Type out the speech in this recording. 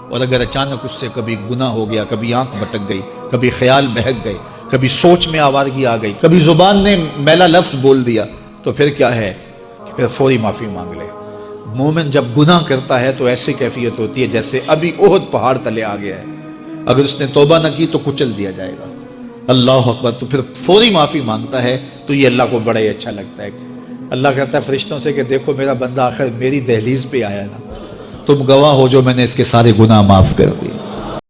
और अगर अचानक उससे कभी गुनाह हो गया, कभी आंख भटक गई, कभी ख्याल बहक गए, कभी सोच में आवारगी आ गई, कभी जुबान ने मैला लफ्ज बोल दिया, तो फिर क्या है, फिर फौरी माफी मांग ले। मोमिन जब गुनाह करता है तो ऐसी कैफियत होती है जैसे अभी ओहद पहाड़ तले आ गया है, अगर उसने तौबा ना की तो कुचल दिया जाएगा। अल्लाह अकबर। तो फिर फौरी माफी मांगता है, तो ये अल्लाह को बड़ा ही अच्छा लगता है। अल्लाह कहता है फरिश्तों से कि देखो मेरा बंदा आखिर मेरी दहलीज पे आया ना, तुम गवाह हो जो मैंने इसके सारे गुनाह माफ कर दिए।